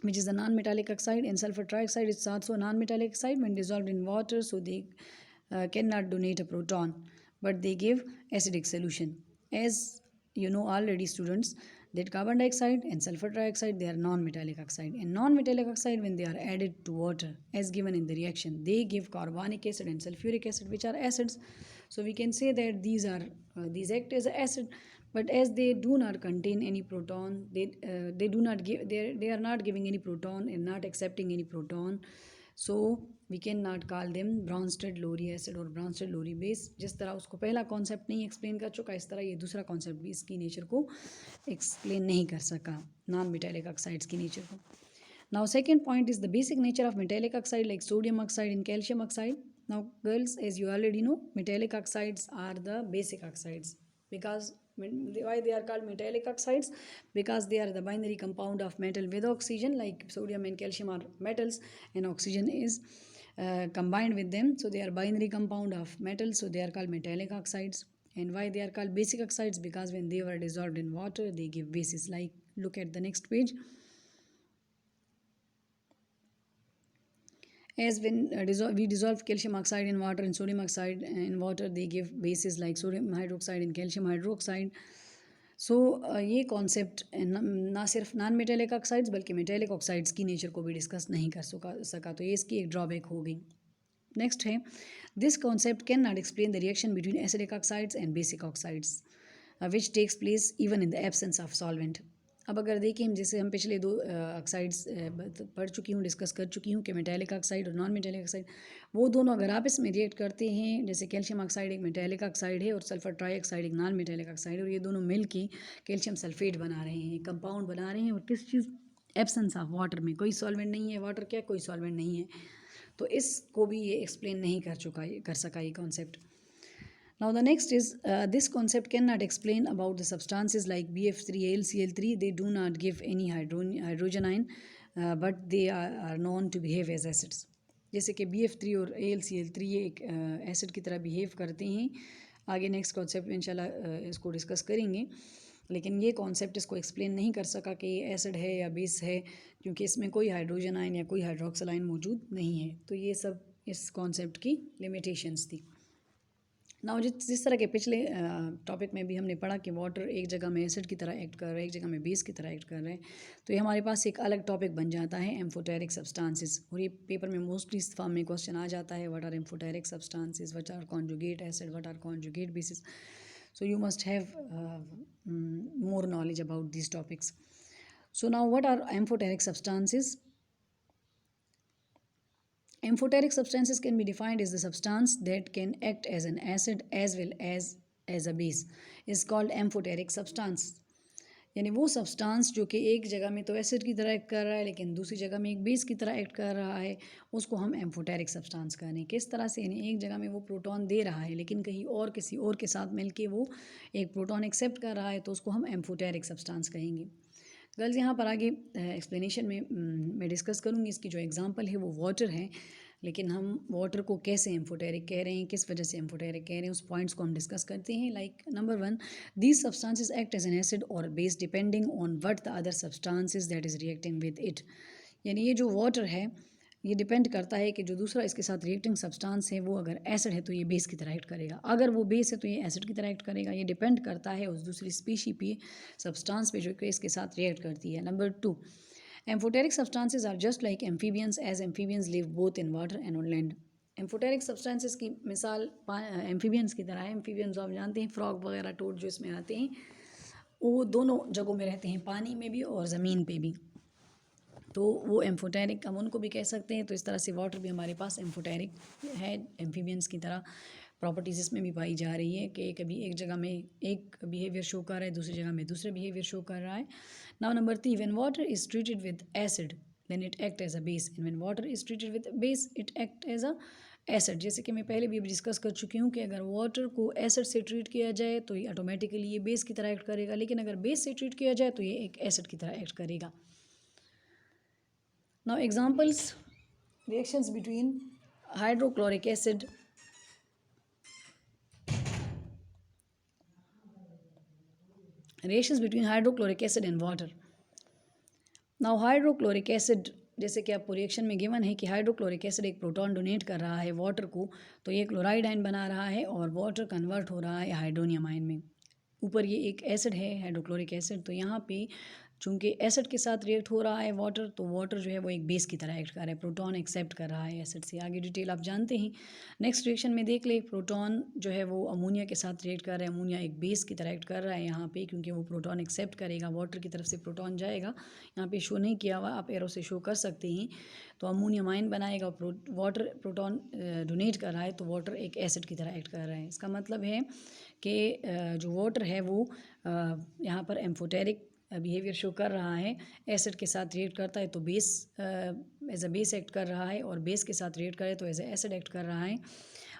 which is a non-metallic oxide, and sulfur trioxide is also a non-metallic oxide when dissolved in water, so they cannot donate a proton, but they give acidic solution. As you know already students, that carbon dioxide and sulfur trioxide, they are non-metallic oxide, and non-metallic oxide when they are added to water as given in the reaction, they give carbonic acid and sulfuric acid, which are acids. So we can say that these act as acid, but as they do not contain any proton, they do not give they are not giving any proton and not accepting any proton, so we can not call them Bronsted-Lowry acid और Bronsted-Lowry base. जिस तरह उसको पहला कॉन्सेप्ट नहीं एक्सप्लेन कर चुका, इस तरह ये दूसरा कॉन्सेप्ट भी इसकी नेचर को एक्सप्लेन नहीं कर सका, नॉन मेटेलिक ऑक्साइड्स की नेचर को. Now second point is the basic nature of metallic oxide like sodium oxide and calcium oxide. Now girls, as you already know, metallic oxides are the basic oxides. Because why they are called metallic oxides? Because they are the binary compound of metal with oxygen, like sodium and calcium are metals and oxygen is combined with them, so they are binary compound of metals, so they are called metallic oxides. And why they are called basic oxides? Because when they were dissolved in water, they give bases. Like look at the next page. As when we dissolve calcium oxide in water and sodium oxide in water, they give bases like sodium hydroxide and calcium hydroxide. सो ये कॉन्सेप्ट ना सिर्फ नॉन मेटेलिक ऑक्साइड्स बल्कि मेटेलिक ऑक्साइड्स की नेचर को भी डिस्कस नहीं कर सका, तो ये इसकी एक ड्रॉबैक हो गई. नेक्स्ट है, this concept can not explain the reaction between acidic oxides and basic oxides which takes place even in the absence of solvent. अब अगर देखें, जैसे हम पिछले दो ऑक्साइड्स पढ़ चुकी हूँ, डिस्कस कर चुकी हूँ कि मेटेलिक ऑक्साइड और नॉन मेटेलिक ऑक्साइड, वो दोनों अगर आपस में रिएक्ट करते हैं, जैसे कैल्शियम ऑक्साइड एक मेटेलिक ऑक्साइड है और सल्फर ट्राईऑक्साइड एक नॉन मेटेलिक ऑक्साइड है, और ये दोनों मिल के कैल्शियम सल्फेट बना रहे हैं, कंपाउंड बना रहे हैं, और किस चीज़, एब्सेंस ऑफ वाटर में, कोई सॉल्वेंट नहीं है, वाटर क्या कोई सॉल्वेंट नहीं है, तो इसको भी ये एक्सप्लेन नहीं कर सका ये concept. Now the next is this concept cannot explain about the substances like BF3, AlCl3. They do not give any hydrogen ion, but they are known to behave as acids. जैसे कि BF3 और AlCl3 ये एक एसिड की तरह बिहेव करते हैं. आगे नेक्स्ट कॉन्सेप्ट में इंशाल्लाह इसको डिस्कस करेंगे, लेकिन ये कॉन्सेप्ट इसको एक्सप्लेन नहीं कर सका कि ये एसिड है या बेस है, क्योंकि इसमें कोई हाइड्रोजन आयन या कोई हाइड्रोक्सिल आयन मौजूद नहीं है. तो ये सब इस कॉन्सेप्ट की लिमिटेशंस थी. ना जिस तरह के पिछले टॉपिक में भी हमने पढ़ा कि वाटर एक जगह में एसिड की तरह एक्ट कर रहा है, एक जगह में बेस की तरह एक्ट कर रहा है, तो ये हमारे पास एक अलग टॉपिक बन जाता है एम्फोटेरिक सब्सटेंसेस. और ये पेपर में मोस्टली इस फॉर्म में क्वेश्चन आ जाता है, what are amphoteric substances, what are conjugate acid, what are conjugate bases. So you must have more knowledge about this topics. So now what are amphoteric substances? Amphoteric substances can be defined as the substance that can act as an acid as well as a base is called amphoteric substance. यानी वो सब्सटेंस जो कि एक जगह में तो एसिड की तरह एक्ट कर रहा है लेकिन दूसरी जगह में एक बेस की तरह एक्ट कर रहा है, उसको हम एम्फोटेरिक सब्सटेंस कह रहे हैं. किस तरह से? यानी एक जगह में वो प्रोटॉन दे रहा है लेकिन कहीं और किसी और के साथ मिलके वो एक प्रोटॉन एक्सेप्ट कर रहा है, तो उसको हम एम्फोटेरिक सब्सटेंस कहेंगे. गर्ल्स, यहाँ पर आगे एक्सप्लेनेशन में मैं डिस्कस करूँगी. इसकी जो एग्जांपल है वो वाटर है, लेकिन हम वाटर को कैसे एम्फोटेरिक कह रहे हैं, किस वजह से एम्फोटेरिक कह रहे हैं, उस पॉइंट्स को हम डिस्कस करते हैं. Like number 1, these substances act as an acid और base depending on what the other substances that is reacting with it. यानी ये जो वाटर है ये डिपेंड करता है कि जो दूसरा इसके साथ रिएक्टिंग सब्सटेंस है वो अगर एसिड है तो ये बेस की तरह एक्ट करेगा, अगर वो बेस है तो ये एसिड की तरह एक्ट करेगा. ये डिपेंड करता है उस दूसरी स्पीशी पे, सब्सटेंस पे जो कि इसके साथ रिएक्ट करती है. Number 2, amphoteric substances are just like amphibians as amphibians live both in water and on land. Amphoteric substances की मिसाल एम्फीबियंस की तरह है. एम्फीबियंस आप जानते हैं, फ्रॉग वगैरह, टोड जो इसमें आते हैं, वो दोनों जगहों में रहते हैं, पानी में भी और ज़मीन पे भी, तो वो एम्फोटेरिक हम उनको भी कह सकते हैं. तो इस तरह से वाटर भी हमारे पास एम्फोटेरिक है, एम्फीबियंस की तरह प्रॉपर्टीज़ इसमें भी पाई जा रही है कि कभी एक जगह में एक बिहेवियर शो कर रहा है, दूसरी जगह में दूसरा बिहेवियर शो कर रहा है. Now number 3, when water is treated with acid then it act as a base, and when water is treated with base it act as a acid. जैसे कि मैं पहले भी डिस्कस कर चुकी हूँ कि अगर वाटर को एसिड से ट्रीट किया जाए तो ये ऑटोमेटिकली ये बेस की तरह एक्ट करेगा, लेकिन अगर बेस से ट्रीट किया जाए तो ये एक एसिड की तरह एक्ट करेगा. Now examples, reactions between hydrochloric acid, reactions between hydrochloric acid and water. Now hydrochloric acid, जैसे कि आपको रिएक्शन में गिवन है कि हाइड्रोक्लोरिक एसिड एक प्रोटॉन डोनेट कर रहा है वाटर को, तो ये क्लोराइड आयन बना रहा है और वाटर कन्वर्ट हो रहा है हाइड्रोनियम आयन में. ऊपर ये एक एसिड है हाइड्रोक्लोरिक एसिड, तो यहाँ पे चूँकि एसिड के साथ रिएक्ट हो रहा है वाटर, तो वाटर जो है वो एक बेस की तरह एक्ट कर रहा है, प्रोटॉन एक्सेप्ट कर रहा है एसिड से। आगे डिटेल आप जानते हैं। नेक्स्ट रिएक्शन में देख ले, प्रोटॉन जो है वो अमोनिया के साथ रिएक्ट कर रहा है, अमोनिया एक बेस की तरह एक्ट कर रहा है यहाँ पे, क्योंकि वो प्रोटॉन एक्सेप्ट करेगा, वाटर की तरफ से प्रोटॉन जाएगा, यहाँ पे शो नहीं किया हुआ, आप एरो से शो कर सकते हैं। तो अमोनियम आयन बनाएगा, वाटर प्रोटॉन डोनेट कर रहा है, तो वाटर एक एसिड की तरह एक्ट कर रहा है। इसका मतलब है कि जो वाटर है वो यहाँ पर एम्फोटेरिक बिहेवियर शो कर रहा है, एसिड के साथ रिएक्ट करता है तो base as a base act कर रहा है, और बेस के साथ रिएक्ट करे तो एज ए एसिड एक्ट कर रहा है।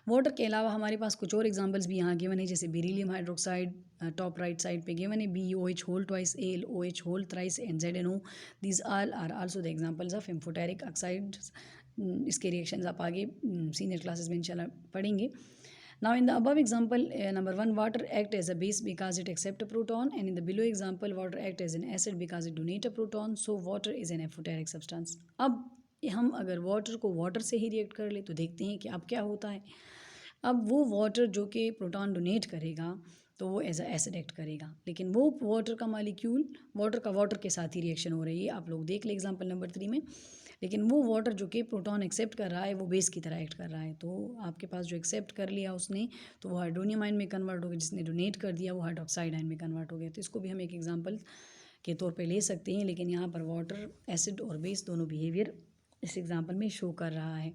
वाटर के अलावा हमारे पास कुछ और एग्जांपल्स भी यहाँ गिवन है, जैसे beryllium hydroxide, top right side पे गिवन है, BeOH whole twice, AlOH whole thrice and ZnO, these are also the examples of amphoteric oxides. इसके रिएक्शंस आप आगे सीनियर क्लासेस में इंशाल्लाह पढ़ेंगे। Now in the above example, number 1, water act as a base because it accept a proton, and in the below example, water act as an acid because it donate a proton. So water is an amphoteric substance. अब हम अगर वाटर को वाटर से ही रिएक्ट कर ले तो देखते हैं कि अब क्या होता है। अब वो वाटर जो कि प्रोटॉन डोनेट करेगा तो वो एज अ एसिड एक्ट करेगा, लेकिन वो वाटर का मालिक्यूल वाटर का वाटर के साथ ही रिएक्शन हो रही है, आप लोग देख ले एग्जांपल नंबर 3 में। लेकिन वो वाटर जो कि प्रोटॉन एक्सेप्ट कर रहा है वो बेस की तरह एक्ट कर रहा है, तो आपके पास जो एक्सेप्ट कर लिया उसने तो वो हाइड्रोनियम आयन में कन्वर्ट हो गया, जिसने डोनेट कर दिया वो हाइड्रोक्साइड आयन में कन्वर्ट हो गया। तो इसको भी हम एक एग्जांपल के तौर पे ले सकते हैं, लेकिन यहाँ पर वाटर, एसिड और बेस दोनों बिहेवियर इस एग्जांपल में शो कर रहा है।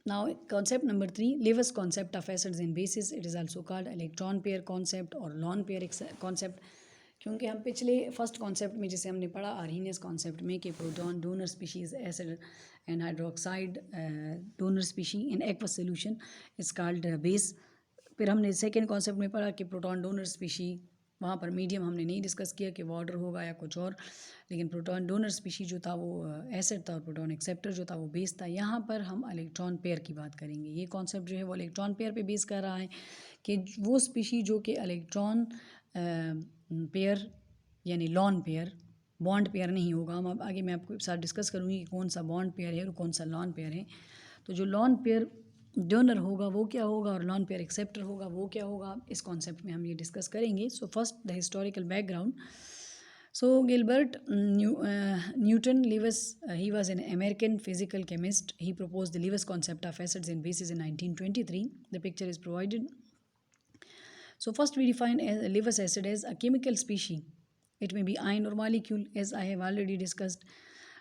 Now concept number 3, Lewis concept of acids and bases. It is also called electron pair concept और lone pair concept। क्योंकि हम पिछले फर्स्ट कॉन्सेप्ट में जैसे हमने पढ़ा आर्हीनियस कॉन्सेप्ट में कि proton donor species acid and hydroxide donor species in aqueous solution is called base. फिर हमने सेकेंड कॉन्सेप्ट में पढ़ा कि प्रोटॉन डोनर स्पीशी, वहाँ पर मीडियम हमने नहीं डिस्कस किया कि वाटर होगा या कुछ और, लेकिन प्रोटॉन डोनर स्पीशी जो था वो एसिड था और प्रोटॉन एक्सेप्टर जो था वो बेस था। यहाँ पर हम इलेक्ट्रॉन पेयर की बात करेंगे। ये कॉन्सेप्ट जो है वो इलेक्ट्रॉन पेयर पे बेस कर रहा है कि वो स्पीशी जो कि इलेक्ट्रॉन पेयर यानी लॉन पेयर, बॉन्ड पेयर नहीं होगा। हम अब आगे मैं आपको साथ डिस्कस करूँगी कि कौन सा बॉन्ड पेयर है और कौन सा लॉन पेयर है। तो जो लॉन पेयर डोनर होगा वो क्या होगा और लॉन पेयर एक्सेप्टर होगा वो क्या होगा, इस कॉन्सेप्ट में हम ये डिस्कस करेंगे। So first the historical background. So Gilbert Newton Lewis, he was an American physical chemist. He proposed the Lewis concept of acids and bases in 1923. The picture is provided. So first we define Lewis acid as a chemical species. It may be ion or molecule, as I have already discussed,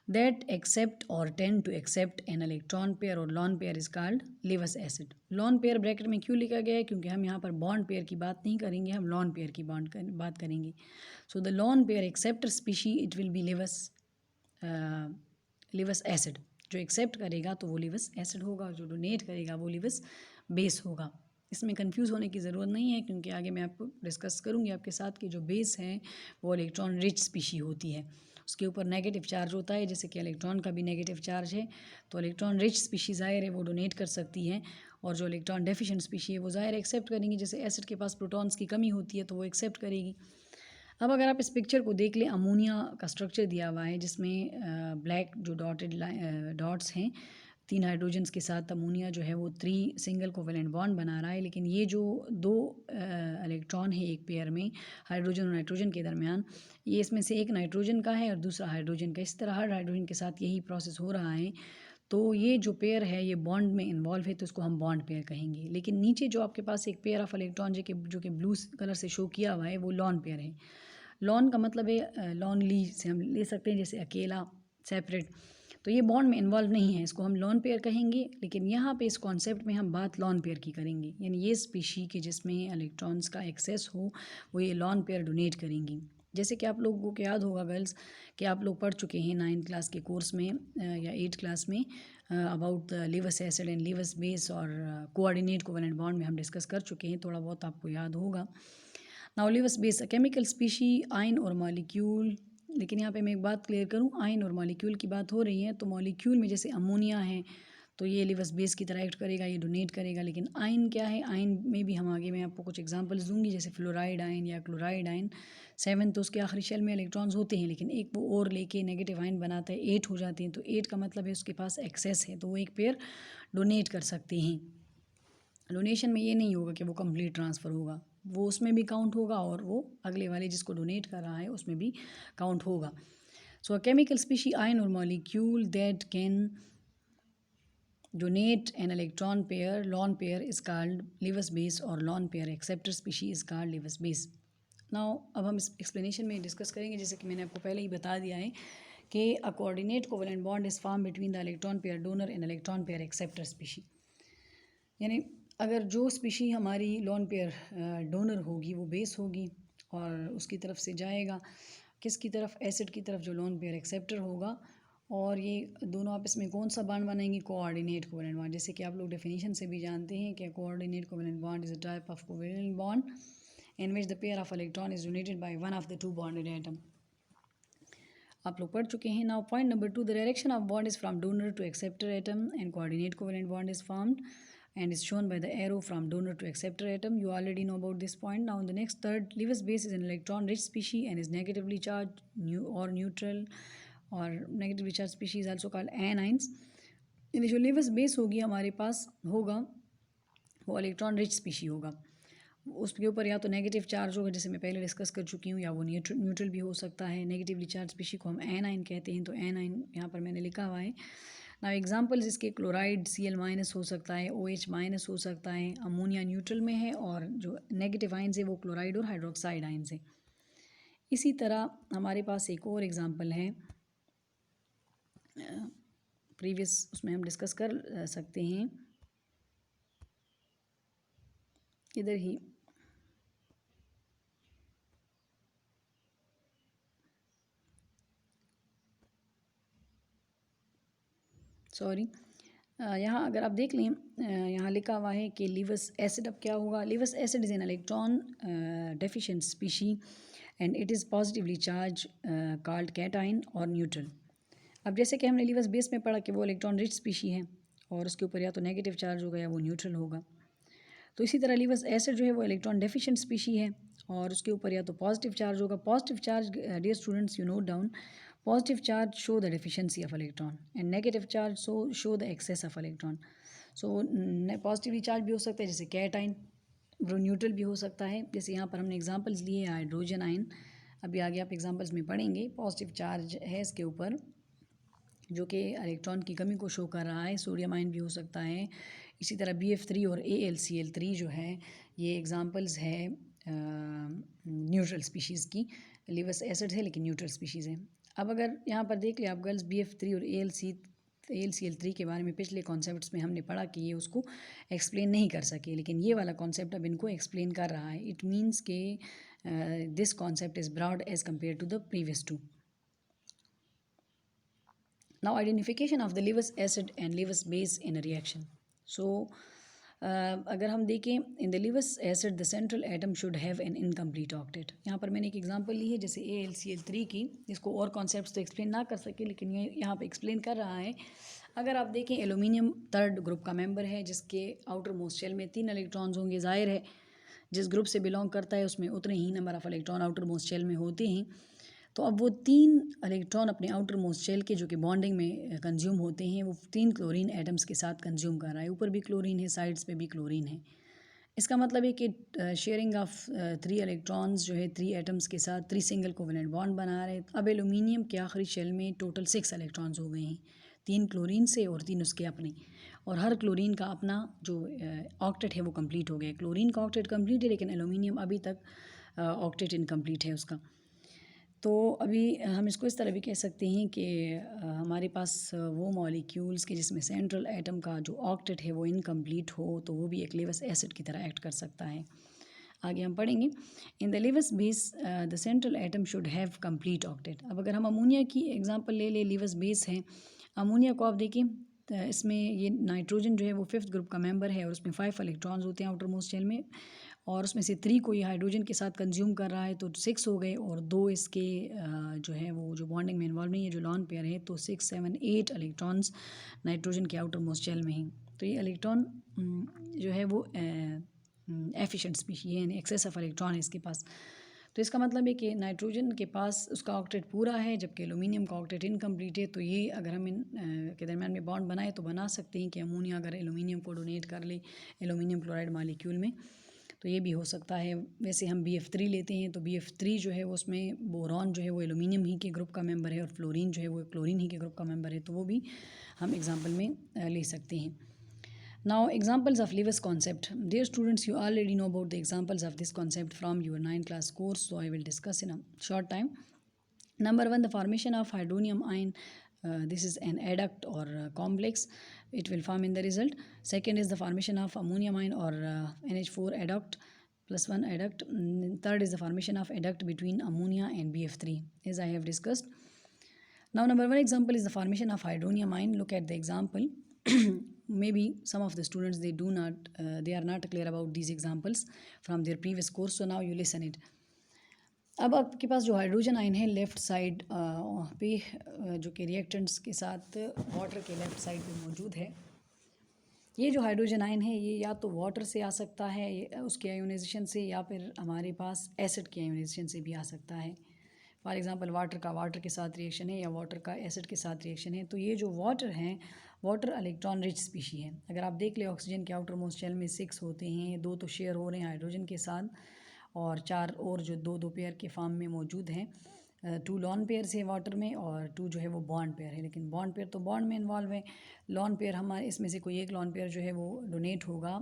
that accept or tend to accept an electron pair or lone pair is called Lewis acid. Lone pair bracket में क्यों लिखा गया है, क्योंकि हम यहाँ पर बॉन्ड पेयर की बात नहीं करेंगे, हम लॉन पेयर की बात करेंगे। So the lone pair acceptor species it will be lives acid. जो एक्सेप्ट करेगा तो वो लिवस एसिड होगा, जो डोनेट करेगा वो लिवस बेस होगा। इसमें कंफ्यूज होने की ज़रूरत नहीं है, क्योंकि आगे मैं आपको डिस्कस करूँगी आपके साथ कि जो बेस है वो इलेक्ट्रॉन रिच स्पीशी होती है, उसके ऊपर नेगेटिव चार्ज होता है, जैसे कि इलेक्ट्रॉन का भी नेगेटिव चार्ज है। तो इलेक्ट्रॉन रिच स्पीशी ज़ाहिर है वो डोनेट कर सकती है, और जो इलेक्ट्रॉन डेफिशिएंट स्पीशी है वो ज़ाहिर एक्सेप्ट करेंगी। जैसे एसिड के पास प्रोटॉन्स की कमी होती है तो वो एक्सेप्ट करेगी। अब अगर आप इस पिक्चर को देख लें, अमोनिया का स्ट्रक्चर दिया हुआ है जिसमें ब्लैक जो डॉटेड डॉट्स हैं, 3 हाइड्रोजन्स के साथ अमोनिया जो है वो 3 सिंगल कोवेलेंट बॉन्ड बना रहा है। लेकिन ये जो 2 इलेक्ट्रॉन है एक पेयर में हाइड्रोजन और नाइट्रोजन के दरमियान, ये इसमें से एक नाइट्रोजन का है और दूसरा हाइड्रोजन का। इस तरह हर हाइड्रोजन के साथ यही प्रोसेस हो रहा है। तो ये जो पेयर है ये बॉन्ड में इन्वॉल्व है, तो इसको हम बॉन्ड पेयर कहेंगे। लेकिन नीचे जो आपके पास एक पेयर ऑफ इलेक्ट्रॉन जो कि ब्लू कलर से शो किया हुआ है वो लॉन पेयर है। लॉन का मतलब है लॉनली से हम ले सकते हैं, जैसे अकेला, सेपरेट। तो ये बॉन्ड में इन्वॉल्व नहीं है, इसको हम लॉन पेयर कहेंगे। लेकिन यहाँ पे इस कॉन्सेप्ट में हम बात लॉन पेयर की करेंगे, यानी ये स्पीशी के जिसमें इलेक्ट्रॉन्स का एक्सेस हो वो ये लॉन पेयर डोनेट करेंगी। जैसे कि आप लोगों को याद होगा गर्ल्स कि आप लोग पढ़ चुके हैं 9th क्लास के कोर्स में या 8th क्लास में about the Lewis acid and Lewis base और कोऑर्डिनेट कोवेलेंट बॉन्ड में हम डिस्कस कर चुके हैं, थोड़ा बहुत आपको याद होगा। Now lives base chemical species, ion और मॉलिक्यूल। लेकिन यहाँ पे मैं एक बात क्लियर करूँ, आयन और मॉलिक्यूल की बात हो रही है तो मॉलिक्यूल में जैसे अमोनिया है तो ये लिवस बेस की तरह एक्ट करेगा, ये डोनेट करेगा। लेकिन आयन क्या है, आयन में भी हम आगे मैं आपको कुछ एग्जांपल्स दूंगी, जैसे फ्लोराइड आयन या क्लोराइड आयन। 7 तो उसके आखिरी शेल में इलेक्ट्रॉन्स होते हैं, लेकिन एक वो और लेके नेगेटिव आयन बनाता है, 8 हो जाते हैं। तो 8 का मतलब है उसके पास एक्सेस है, तो वो एक पेयर डोनेट कर सकते हैं। डोनेशन में ये नहीं होगा कि वो कंप्लीट ट्रांसफ़र होगा, वो उसमें भी काउंट होगा और वो अगले वाले जिसको डोनेट कर रहा है उसमें भी काउंट होगा. सो अ केमिकल स्पीशी आयन और molecule that can donate an electron pair lone pair is called Lewis base और lone pair acceptor species is called Lewis base. Now अब हम इस एक्सप्लेनेशन में डिस्कस करेंगे जैसे कि मैंने आपको पहले ही बता दिया है कि a coordinate covalent bond is formed between the electron pair donor and electron pair acceptor species. यानी अगर जो स्पीशी हमारी लॉन पेयर डोनर होगी वो बेस होगी और उसकी तरफ से जाएगा किसकी तरफ, एसिड की तरफ जो लॉन पेयर एक्सेप्टर होगा, और ये दोनों आपस में कौन सा बॉन्ड बनाएंगे, कोऑर्डिनेट कोवेलेंट बॉन्ड. जैसे कि आप लोग डेफिनेशन से भी जानते हैं कि coordinate covalent bond is a type of covalent bond in which the pair of electron is donated by one of the two bonded atom. आप लोग पढ़ चुके हैं. Now point number 2, the direction of bond is from donor to acceptor atom and coordinate covalent bond is formed and is shown by the arrow from donor to acceptor atom. You already know about this point. Now in the next third, Lewis base is an electron rich species and is negatively charged or neutral, or negatively charged species also called anions. जो Lewis base होगी हमारे पास होगा वो इलेक्ट्रॉन रिच स्पीशी होगा. उसके ऊपर या तो नेगेटिव चार्ज होगा जैसे मैं पहले डिस्कस कर चुकी हूँ, या वो न्यूट्रल भी हो सकता है. नेगेटिवली चार्ज स्पीशी को हम एनाइन कहते हैं, तो एनाइन यहाँ पर मैंने लिखा हुआ है. ना एग्जांपल्स इसके क्लोराइड Cl माइनस हो सकता है, OH माइनस हो सकता है. अमोनिया न्यूट्रल में है और जो नेगेटिव आइंस है वो क्लोराइड और हाइड्रोक्साइड आइंस है. इसी तरह हमारे पास एक और एग्जांपल है प्रीवियस, उसमें हम डिस्कस कर सकते हैं इधर ही. सॉरी, यहाँ अगर आप देख लें यहाँ लिखा हुआ है कि लिवस एसिड. अब क्या होगा, lives acid is an electron deficient species and it is positively charge called cation और न्यूट्रल. अब जैसे कि हमने लिवस बेस में पढ़ा कि वो इलेक्ट्रॉन रिच स्पीशी है और उसके ऊपर या तो नेगेटिव चार्ज होगा या वो न्यूट्रल होगा. तो इसी तरह लिवस एसिड जो है वो इलेक्ट्रॉन डेफिशिएंट स्पीशी है और उसके ऊपर या तो पॉजिटिव चार्ज होगा. Positive charge, dear students, you note down, positive charge show the deficiency of electron and negative charge show the excess of electron. So positively charge भी हो सकता है जैसे कैटाइन, वो न्यूट्रल भी हो सकता है जैसे यहाँ पर हमने एग्जांपल्स लिए हाइड्रोजन आयन. अभी आगे आप एग्जांपल्स में पढ़ेंगे. पॉजिटिव चार्ज है इसके ऊपर जो कि इलेक्ट्रॉन की कमी को शो कर रहा है. सोडियम आयन भी हो सकता है. इसी तरह BF3 और AlCl3 जो है ये एग्जांपल्स है न्यूट्रल स्पीशीज़ की. लिवस एसिड है लेकिन न्यूट्रल स्पीशीज़ है. अब अगर यहाँ पर देख लिया आप गर्ल्स, BF3 और AlCl3 के बारे में पिछले कॉन्सेप्ट्स में हमने पढ़ा कि ये उसको एक्सप्लेन नहीं कर सके, लेकिन ये वाला कॉन्सेप्ट अब इनको एक्सप्लेन कर रहा है. इट मीन्स के this concept is broad as compare to the previous two. Now identification of the Lewis acid and Lewis base in a reaction. So अगर हम देखें in the Lewis acid the central atom should have an incomplete octet. यहाँ पर मैंने एक एग्जांपल ली है जैसे AlCl3 की, जिसको और कॉन्सेप्ट्स तो एक्सप्लेन ना कर सके लेकिन ये यहाँ पे एक्सप्लेन कर रहा है. अगर आप देखें एलुमिनियम थर्ड ग्रुप का मेंबर है जिसके आउटर मोस्ट शेल में 3 इलेक्ट्रॉन्स होंगे. ज़ाहिर है जिस ग्रुप से बिलोंग करता है उसमें उतने ही number of electron outermost shell में होते हैं. तो अब वो 3 इलेक्ट्रॉन अपने आउटर मोस्ट शेल के जो कि बॉन्डिंग में कंज्यूम होते हैं वो 3 क्लोरीन एटम्स के साथ कंज्यूम कर रहा है. ऊपर भी क्लोरीन है, साइड्स पे भी क्लोरीन है. इसका मतलब है कि शेयरिंग ऑफ 3 इलेक्ट्रॉन्स जो है 3 एटम्स के साथ 3 सिंगल कोवेलेंट बॉन्ड बना रहे. अब एलुमिनियम के आखिरी शेल में टोटल 6 इलेक्ट्रॉन्स हो गए हैं, 3 क्लोरीन से और 3 उसके अपने, और हर क्लोरीन का अपना जो ऑक्टेट है वो कंप्लीट हो गया. क्लोरीन का ऑक्टेट कंप्लीट है लेकिन एलुमिनियम अभी तक ऑक्टेट इनकम्प्लीट है उसका. तो अभी हम इसको इस तरह भी कह सकते हैं कि हमारे पास वो मॉलिक्यूल्स के जिसमें सेंट्रल एटम का जो ऑक्टेट है वो इनकम्प्लीट हो तो वो भी एक लिवस एसिड की तरह एक्ट कर सकता है. आगे हम पढ़ेंगे. इन the lives base the central atom should have complete octet. अब अगर हम अमोनिया की एग्जांपल ले ले, लिवस बेस है अमोनिया को, आप देखिए इसमें ये नाइट्रोजन जो है वो 5th ग्रुप का मेंबर है और उसमें 5 इलेक्ट्रॉन्स होते हैं आउटर मोस्ट शेल में, और उसमें से 3 को ये हाइड्रोजन के साथ कंज्यूम कर रहा है तो 6 हो गए, और 2 इसके जो है वो जो बॉन्डिंग में इन्वॉल्व नहीं है, जो लॉन पेयर है, तो 6, 7, 8 इलेक्ट्रॉन्स नाइट्रोजन के आउटर मोस्ट शेल में हैं. तो ये इलेक्ट्रॉन जो है वो एफिशिएंट स्पीशी है, एक्सेस ऑफ इलेक्ट्रॉन है इसके पास. तो इसका मतलब है कि नाइट्रोजन के पास उसका ऑक्टेट पूरा है जबकि एलुमिनियम का ऑक्टेट इनकम्प्लीट है. तो ये अगर हम इन के दरमियान में बॉन्ड बनाए तो बना सकते हैं कि अमोनिया अगर एलुमिनियम को डोनेट कर ले एलुमिनियम क्लोराइड मालिक्यूल में तो ये भी हो सकता है। वैसे हम BF3 लेते हैं तो BF3 जो है वो उसमें बोरॉन जो है वो एल्यूमिनियम ही के ग्रुप का मेंबर है और फ्लोरीन जो है वो क्लोरीन ही के ग्रुप का मेंबर है, तो वो भी हम एग्जाम्पल में ले सकते हैं। Now examples of Lewis concept. Dear students, you already know about the examples of this concept from your 9th class course, so I will discuss in a short time. Number one, the formation of hydronium ion. This is an adduct or complex. It will form in the result. Second is the formation of ammonium ion or NH4 adduct plus one adduct. Third is the formation of adduct between ammonia and BF3, as I have discussed. Now, number one example is the formation of hydronium ion. Look at the example. Maybe some of the students they are not clear about these examples from their previous course. So now you listen it. अब आपके पास जो हाइड्रोजन आयन है लेफ़्ट साइड पे जो कि रिएक्टेंट्स के साथ वाटर के लेफ़्ट साइड पे मौजूद है, ये जो हाइड्रोजन आयन है ये या तो वाटर से आ सकता है उसके आयोनाइजेशन से, या फिर हमारे पास एसिड के आयोनाइजेशन से भी आ सकता है। फॉर एग्जांपल वाटर का वाटर के साथ रिएक्शन है या वाटर का एसिड के साथ रिएक्शन है। तो ये जो वाटर है, वाटर इलेक्ट्रॉन रिच स्पीशी है। अगर आप देख ले ऑक्सीजन के आउटर मोस्ट शेल में 6 होते हैं, 2 तो शेयर हो रहे हैं हाइड्रोजन के साथ और 4 और जो दो पेयर के फॉर्म में मौजूद हैं। 2 लॉन पेयर है वाटर में और 2 जो है वो बॉन्ड पेयर है, लेकिन बॉन्ड पेयर तो बॉन्ड में इन्वॉल्व है। लॉन पेयर हमारे इसमें से कोई एक लॉन पेयर जो है वो डोनेट होगा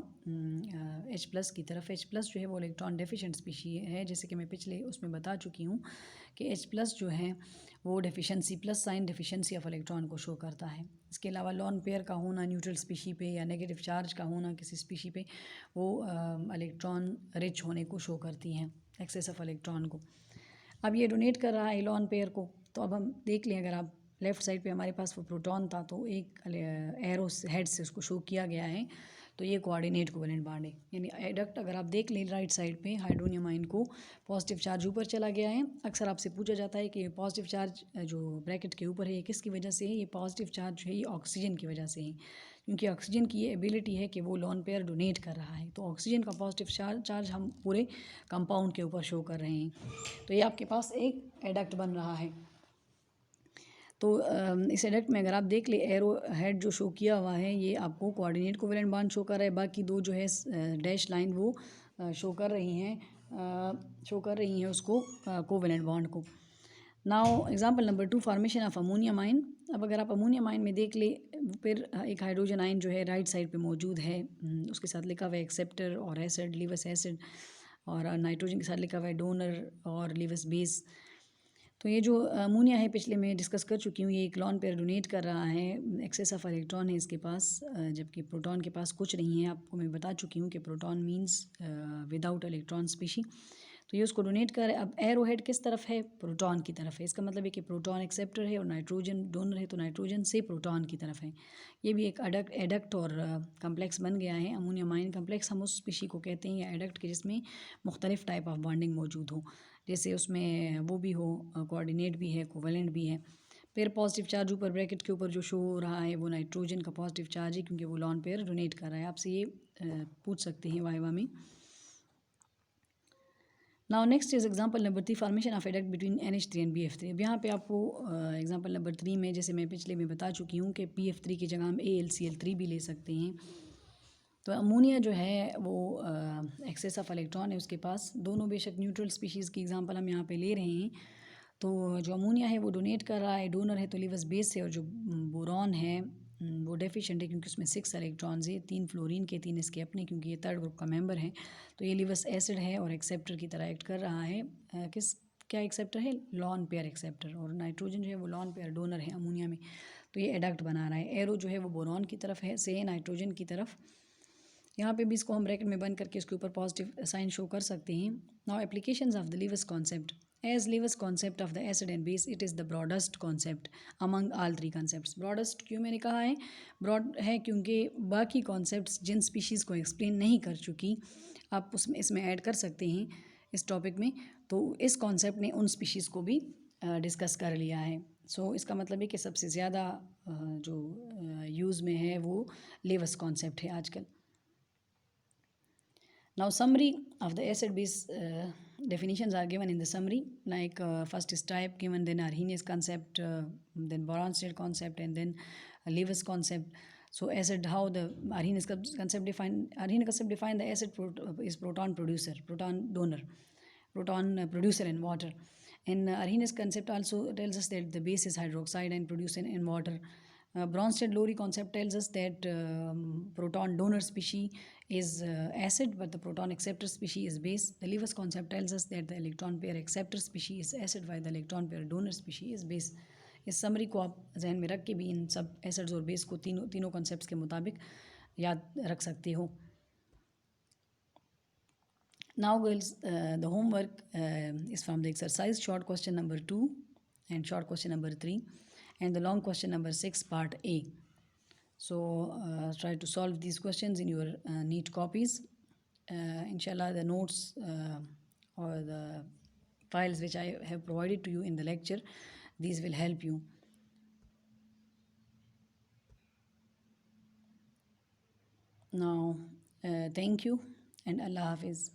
H+ की तरफ। H+ जो है वो इलेक्ट्रॉन डेफिशिएंट स्पीशी है, जैसे कि मैं पिछले उसमें बता चुकी हूँ कि H+ जो है वो deficiency plus sign deficiency of electron को शो करता है। इसके अलावा लॉन पेयर का होना न्यूट्रल स्पीशी पे या नेगेटिव चार्ज का होना किसी स्पीशी पे वो इलेक्ट्रॉन रिच होने को शो करती हैं, एक्सेस ऑफ इलेक्ट्रॉन को। अब ये डोनेट कर रहा है लॉन पेयर को, तो अब हम देख लें अगर आप लेफ़्ट साइड पे हमारे पास वो प्रोटॉन था तो एक एरो हेड से उसको शो किया गया है, तो ये कोऑर्डिनेट कोवेलेंट बॉन्ड है। यानी एडक्ट अगर आप देख लें राइट साइड पे हाइड्रोनियम आयन को पॉजिटिव चार्ज ऊपर चला गया है। अक्सर आपसे पूछा जाता है कि पॉजिटिव चार्ज जो ब्रैकेट के ऊपर है ये किसकी वजह से है? ये पॉजिटिव चार्ज जो है ये ऑक्सीजन की वजह से है, क्योंकि ऑक्सीजन की ये एबिलिटी है कि वो लॉन पेयर डोनेट कर रहा है। तो ऑक्सीजन का पॉजिटिव चार्ज हम पूरे कंपाउंड के ऊपर शो कर रहे हैं। तो ये आपके पास एक एडक्ट बन रहा है। तो इस एडक्ट में अगर आप देख ले एरो हेड जो शो किया हुआ है ये आपको कोऑर्डिनेट कोवेलेंट बॉन्ड शो कर रहा है, बाकी दो जो है डैश लाइन वो शो कर रही हैं उसको कोवेलेंट बॉन्ड को। Now example number 2, formation of ammonium ion. अब अगर आप अमोनियम आयन में देख ले, फिर एक हाइड्रोजन आयन जो है राइट साइड पे मौजूद है, उसके साथ लिखा हुआ है एक्सेप्टर और एसिड लीवस एसिड, और नाइट्रोजन के साथ लिखा हुआ है डोनर और लीवस बेस। तो ये जो अमोनिया है पिछले में डिस्कस कर चुकी हूँ, ये एक लॉन पेयर डोनेट कर रहा है, एक्सेस ऑफ इलेक्ट्रॉन है इसके पास, जबकि प्रोटॉन के पास कुछ नहीं है। आपको मैं बता चुकी हूँ कि proton means without electron species. तो ये उसको डोनेट कर रहा है। अब एरो हेड किस तरफ है? प्रोटॉन की तरफ है। इसका मतलब है कि प्रोटॉन एक्सेप्टर है और नाइट्रोजन डोनर है, तो नाइट्रोजन से प्रोटॉन की तरफ है। ये भी एक एडक्ट और कम्प्लेक्स बन गया है। अमोनियम आयन कम्प्लेक्स हम उस स्पीशी को कहते हैं या एडक्ट के जिसमें मुख्तलिफ टाइप ऑफ बॉन्डिंग मौजूद हो, जैसे उसमें वो भी हो कोऑर्डिनेट भी है कोवेलेंट भी है। फिर पॉजिटिव चार्ज ऊपर ब्रैकेट के ऊपर जो शो हो रहा है वो नाइट्रोजन का पॉजिटिव चार्ज है, क्योंकि वो लॉन पेयर डोनेट कर रहा है। आपसे ये पूछ सकते हैं वाइवा में। Now next is example number 3, formation of adduct between NH3 and BF3। अब यहाँ पे आपको एग्जांपल नंबर 3 में जैसे मैं पिछले में बता चुकी हूँ कि BF3 की जगह हम AlCl3 भी ले सकते हैं। तो अमोनिया जो है वो एक्सेस ऑफ इलेक्ट्रॉन है उसके पास, दोनों बेशक न्यूट्रल स्पीशीज़ की एग्जांपल हम यहाँ पे ले रहे हैं। तो जो अमोनिया है वो डोनेट कर रहा है, डोनर है तो लीवस बेस है, और जो बोरॉन है वो डेफिशिएंट है क्योंकि उसमें 6 इलेक्ट्रॉन्स है, 3 फ्लोरीन के 3 इसके अपने, क्योंकि ये थर्ड ग्रुप का मेंबर है। तो ये लीवस एसिड है और एक्सेप्टर की तरह एक्ट कर रहा है। क्या एक्सेप्टर है? लॉन पेयर एक्सेप्टर, और नाइट्रोजन जो है वो लॉन पेयर डोनर है अमोनिया में। तो ये एडक्ट बना रहा है। एरो जो है वो बोरॉन की तरफ है से नाइट्रोजन की तरफ। यहाँ पे भी इसको हम ब्रैकेट में बंद करके इसके ऊपर पॉजिटिव साइन शो कर सकते हैं। Now applications of the Lewis concept. As Lewis concept of the acid and base, it is the broadest concept among all 3 concepts. Broadest क्यों मैंने कहा है ब्रॉड है? क्योंकि बाकी कॉन्सेप्ट्स जिन स्पीशीज़ को एक्सप्लेन नहीं कर चुकी आप इसमें ऐड कर सकते हैं इस टॉपिक में। तो इस कॉन्सेप्ट ने उन स्पीशीज़ को भी डिस्कस कर लिया है। सो इसका मतलब है कि सबसे ज़्यादा जो यूज़ में है वो लीवस कॉन्सेप्ट है आजकल। Now summary of the acid base definitions are given in the summary, like first is type given, then Arrhenius concept, then boron state concept, and then Lewis concept. So acid, how the Arrhenius concept define the acid is proton producer, proton donor, proton producer in water. And Arrhenius concept also tells us that the base is hydroxide and produced in water. Bronsted-Lowry concept tells us that proton donor species is acid, but the proton acceptor species is base. The Lewis concept tells us that the electron pair acceptor species is acid, while the electron pair donor species is base. इस समरी को आप जहन में रख के भी इन सब एसिड्स और बेस को तीनों तीनों कॉन्सेप्ट्स के मुताबिक याद रख सकते हो. Now girls, the homework is from the exercise short question number 2 and short question number 3 and the long question number 6 part A. So try to solve these questions in your neat copies. Inshallah, the notes or the files which I have provided to you in the lecture, these will help you. Now, thank you and Allah Hafiz.